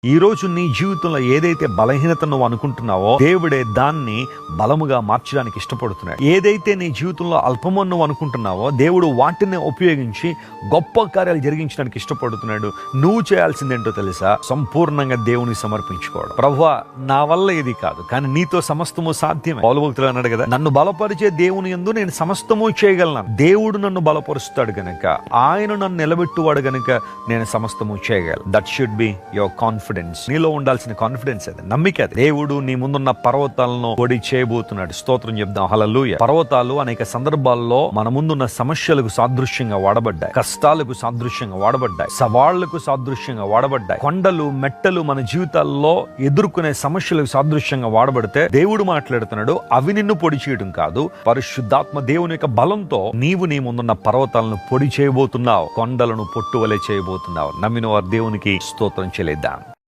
ఈ రోజు నీ జీవితంలో ఏదైతే బలహీనత నువ్వు అనుకుంటున్నావో దేవుడే దాన్ని బలముగా మార్చడానికి ఇష్టపడుతున్నాడు. ఏదైతే నీ జీవితంలో అల్పమని నువ్వు అనుకుంటున్నావో దేవుడు వాటిని ఉపయోగించి గొప్ప కార్యాలు జరిగించడానికి ఇష్టపడుతున్నాడు. నువ్వు చేయాల్సిందేంటో తెలుసా? సంపూర్ణంగా దేవుని సమర్పించుకోవడం. ప్రభువా, నా వల్ల ఇది కాదు, కానీ నీతో సమస్తము సాధ్యమే. పౌలు భక్తుడు అన్నాడు కదా, నన్ను బలపరిచే దేవుని యందు నేను సమస్తము చేయగలను. దేవుడు నన్ను బలపరుస్తాడు గనుక, ఆయన నన్ను నిలబెట్టువాడు గనుక నేను సమస్తము చేయగలను. That should be your confidence. నీలో ఉండాల్సిన కాన్ఫిడెన్స్ అది, నమ్మిక అది. దేవుడు నీ ముందున్న పర్వతాలను పొడి చేయబోతున్నాడు. స్తోత్రం చెప్దాం. హల్లెలూయా. పర్వతాలు అనేక సందర్భాల్లో మన ముందున్న సమస్యలకు సాదృశ్యంగా వాడబడ్డాయి, కష్టాలకు సాదృశ్యంగా వాడబడ్డాయి, సవాళ్లకు సాదృశ్యంగా వాడబడ్డాయి. కొండలు మెట్టలు మన జీవితాల్లో ఎదుర్కొనే సమస్యలకు సాదృశ్యంగా వాడబడితే దేవుడు మాట్లాడుతున్నాడు, అవి నిన్ను పొడి చేయడం కాదు, పరిశుద్ధాత్మ దేవుని యొక్క బలంతో నీవు నీ ముందున్న పర్వతాలను పొడి చేయబోతున్నావు, కొండలను పొట్టువలే చేయబోతున్నావు. నమ్మిన వారు దేవునికి స్తోత్రం చెల్లిద్దాం.